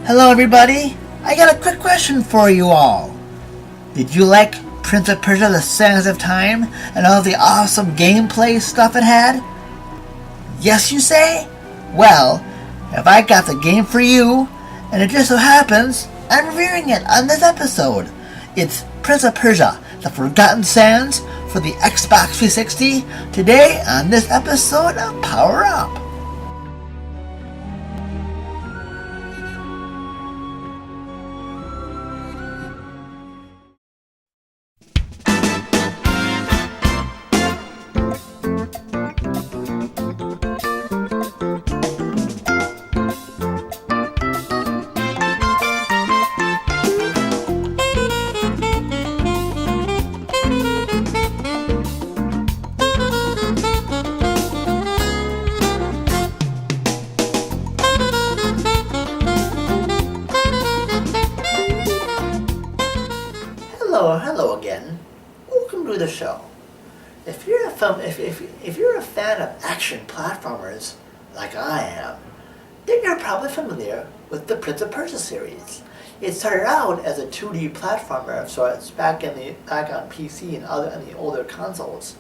Hello everybody, I got a quick question for you all. Did you like Prince of Persia: The Sands of Time and all the awesome gameplay stuff it had? Yes, you say? Well, if I got the game for you, and it just so happens I'm reviewing it on this episode. It's Prince of Persia: The Forgotten Sands for the Xbox 360, today on this episode of Power Up. Hello again. Welcome to the show. If you're a fan of action platformers like I am, then you're probably familiar with the Prince of Persia series. It started out as a 2D platformer of sorts back on PC and the older consoles,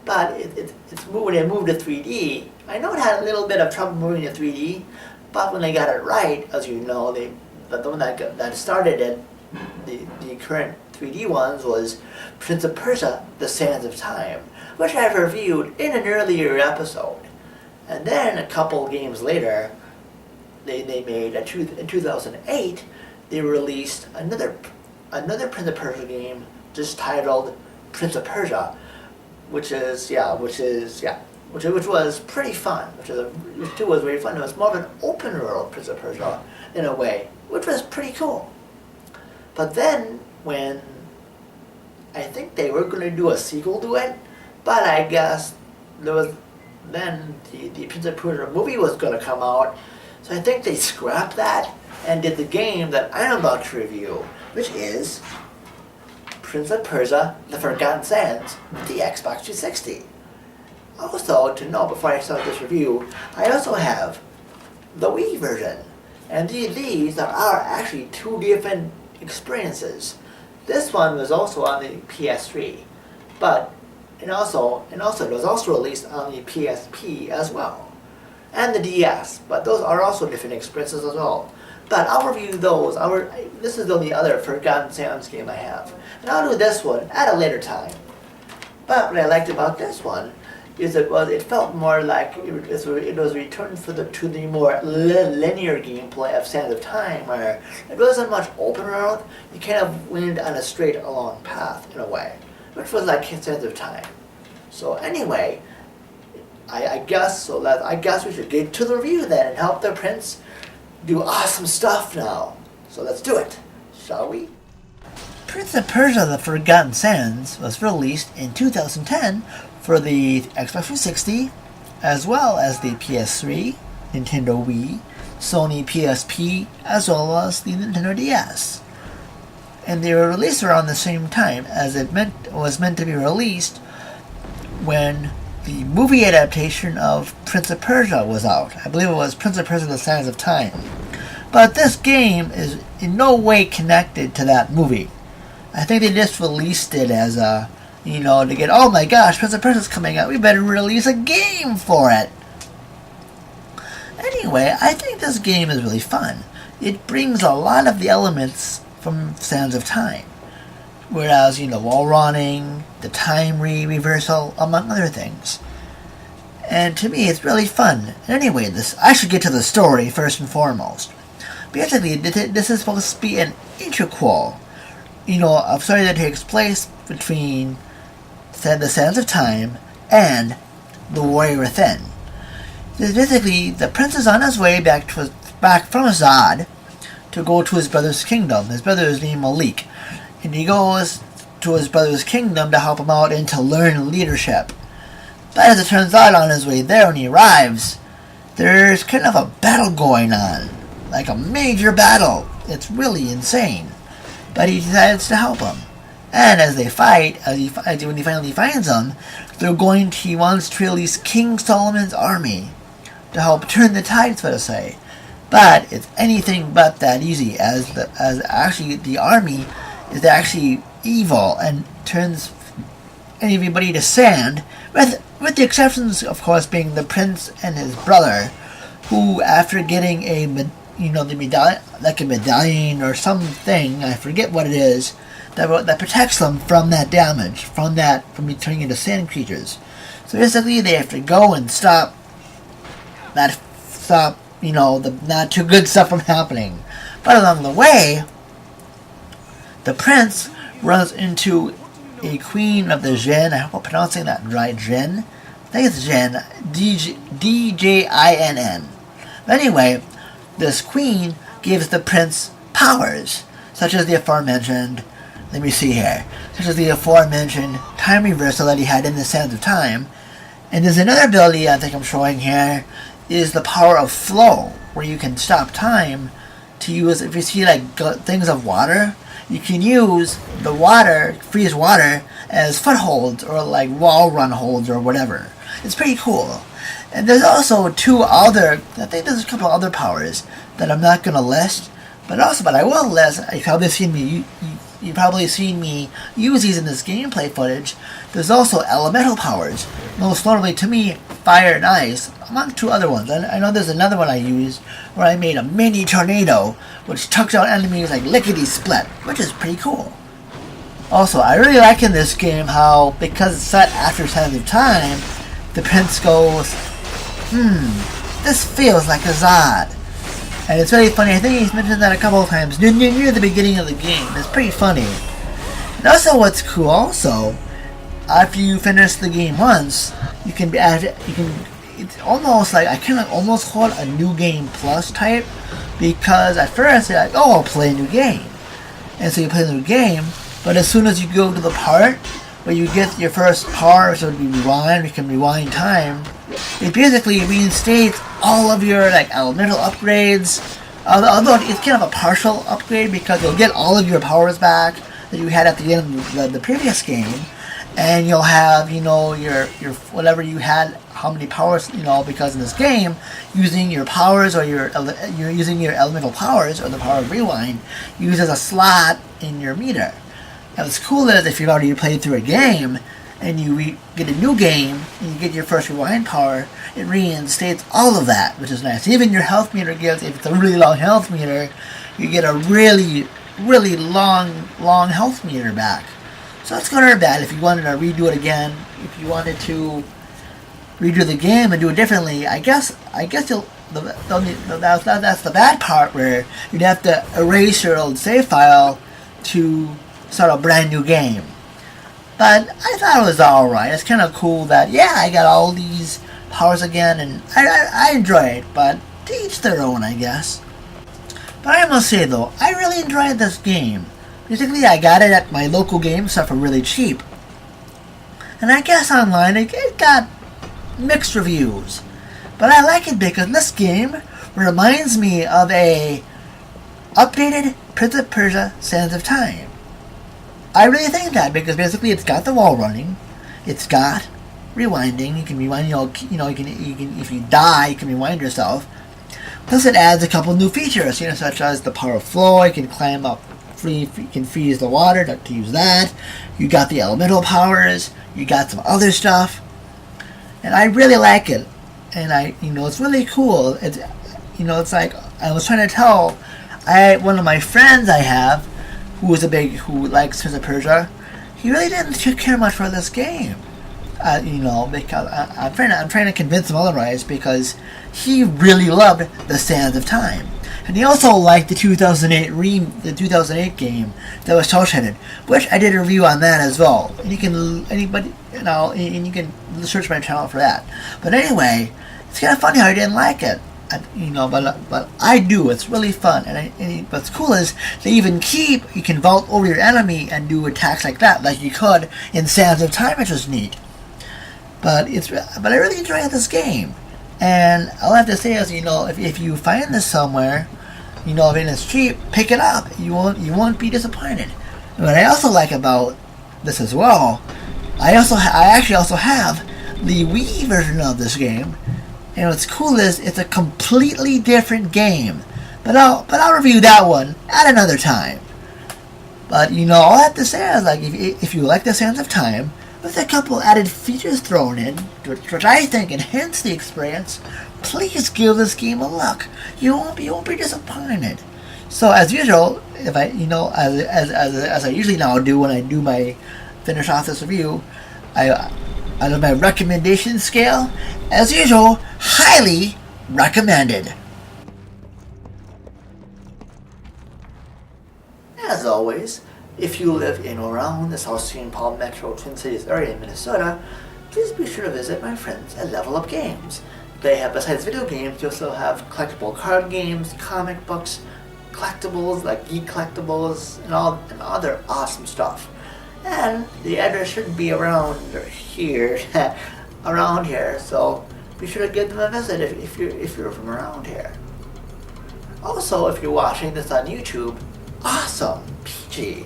but it moved to 3D. I know it had a little bit of trouble moving to 3D, but when they got it right, as you know, the one that started it, the current 3D ones, was Prince of Persia: The Sands of Time, which I've reviewed in an earlier episode. And then a couple games later, they made in 2008, they released another Prince of Persia game just titled Prince of Persia, which was pretty fun. Which was very fun. It was more of an open world Prince of Persia in a way, which was pretty cool. But then, when I think they were going to do a sequel to it, but I guess the Prince of Persia movie was going to come out, so I think they scrapped that and did the game that I'm about to review, which is Prince of Persia: The Forgotten Sands with the Xbox 360. Also, to know before I start this review, I also have the Wii version, and these are actually two different experiences. This one was also on the PS3, but it was also released on the PSP as well, and the DS. But those are also different experiences as well. But I'll review those. This is the only other Forgotten Sands game I have, and I'll do this one at a later time. But what I liked about this one is it felt more like it was returned to the more linear gameplay of Sands of Time, where it wasn't much open world. You kind of went on a straight along path in a way, which was like Sands of Time. So anyway, I guess we should get to the review then and help the prince do awesome stuff now. So let's do it, shall we? Prince of Persia: The Forgotten Sands was released in 2010 for the Xbox 360, as well as the PS3, Nintendo Wii, Sony PSP, as well as the Nintendo DS. And they were released around the same time as it was meant to be released when the movie adaptation of Prince of Persia was out. I believe it was Prince of Persia: The Sands of Time. But this game is in no way connected to that movie. I think they just released it as to get, oh my gosh, Prince of Persia's coming out, we better release a game for it. Anyway, I think this game is really fun. It brings a lot of the elements from Sands of Time. Whereas, wall running, the time reversal, among other things. And to me, it's really fun. Anyway, I should get to the story first and foremost. Basically, this is supposed to be an interquel, a story that takes place between the Sands of Time and the Warrior Within. Basically, the prince is on his way back from Azad to go to his brother's kingdom. His brother is named Malik, and he goes to his brother's kingdom to help him out and to learn leadership. But as it turns out, on his way there, when he arrives, there's kind of a battle going on, like a major battle. It's really insane. But he decides to help him. And as they fight, when he finally finds them, he wants to release King Solomon's army to help turn the tide, so to say. but it's anything but that easy, as actually the army is actually evil and turns everybody to sand, with the exceptions, of course, being the prince and his brother, who, after getting the medallion, like a medallion or something, I forget what it is, that protects them from that damage, from turning into sand creatures. So basically, they have to go and stop the not too good stuff from happening. But along the way, the prince runs into a queen of the Jinn. I hope I'm pronouncing that right, Jinn. I think it's Jinn, D-J-I-N-N. But anyway, this queen gives the prince powers, such as the aforementioned, time reversal that he had in the Sands of Time. And there's another ability I think I'm showing here, is the power of flow, where you can stop time to use, if you see like things of water, you can use the water, freeze water, as footholds or like wall run holds or whatever. It's pretty cool. And there's also I think there's a couple other powers that I'm not going to list, but I will list. You've probably seen me use these in this gameplay footage. There's also elemental powers, most notably to me, fire and ice, among two other ones. I know there's another one I used where I made a mini tornado which chucks out enemies like lickety-split, which is pretty cool. Also, I really like in this game how, because it's set after Sands of Time, the prince goes, this feels like a Zod. And it's really funny, I think he's mentioned that a couple of times near the beginning of the game. It's pretty funny. And also what's cool also, after you finish the game once, it's almost like, I can almost call it a new game plus type, because at first you're like, I'll play a new game. And so you play a new game, but as soon as you go to the part where you get your first power, so you can rewind time, it basically reinstates all of your like elemental upgrades, although it's kind of a partial upgrade because you'll get all of your powers back that you had at the end of the previous game, and you'll have your whatever you had, how many powers, because in this game, using your powers or you're using your elemental powers or the power of rewind uses a slot in your meter. And what's cool is if you've already played through a game and you get a new game and you get your first rewind power, it reinstates all of that, which is nice. Even your health meter if it's a really long health meter, you get a really, really long health meter back. So that's good or bad. If you wanted to redo it again, if you wanted to redo the game and do it differently, I guess that's the bad part, where you'd have to erase your old save file to start a brand new game. But I thought it was alright. It's kind of cool that, I got all these powers again, and I enjoy it, but to each their own, I guess. But I must say though, I really enjoyed this game. Basically, I got it at my local game store for really cheap. And I guess online it got mixed reviews. But I like it because this game reminds me of a updated Prince of Persia Sands of Time. I really think that, because basically it's got the wall running, it's got rewinding. You can rewind, you can if you die, you can rewind yourself. Plus, it adds a couple new features, such as the power of flow. You can climb up, you can freeze the water to use that. You got the elemental powers. You got some other stuff, and I really like it. And it's really cool. It's like I was trying to tell one of my friends I have, who likes Prince of Persia, he really didn't care much for this game. Because I'm trying to convince him otherwise, because he really loved the Sands of Time, and he also liked the 2008 game that was shell-shaded, which I did a review on that as well. And you can search my channel for that. But anyway, it's kind of funny how he didn't like it. But I do. It's really fun, and what's cool is you can vault over your enemy and do attacks like that, like you could in Sands of Time, which was neat. But I really enjoy this game, and all I have to say is, if you find this somewhere, and it's cheap, pick it up. You won't be disappointed. And what I also like about this as well, I actually also have the Wii version of this game. And what's cool is it's a completely different game. But I'll review that one at another time. But all I have to say is, like, if you like the Sands of Time, with a couple added features thrown in, which I think enhance the experience, please give this game a look. You won't be disappointed. So as usual, if I as I usually now do when I do my finish off this review, I do my recommendation scale. As usual, highly recommended. As always, if you live in or around the South St. Paul Metro Twin Cities area in Minnesota, please be sure to visit my friends at Level Up Games. They have, besides video games, you also have collectible card games, comic books, collectibles like geek collectibles, and other awesome stuff. And the address should be around here, so be sure to give them a visit if you're from around here. Also, if you're watching this on YouTube, awesome, PG.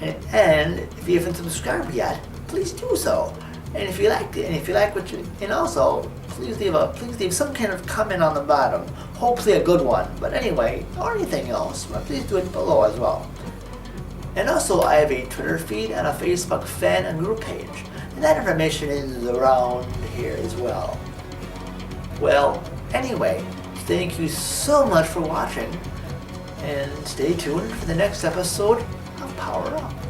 And if you haven't subscribed yet, please do so. And if you liked it, and also please leave some kind of comment on the bottom. Hopefully a good one, but anyway, or anything else. But please do it below as well. And also, I have a Twitter feed and a Facebook fan and group page, and that information is around here as well. Well, anyway, thank you so much for watching, and stay tuned for the next episode of Power Up.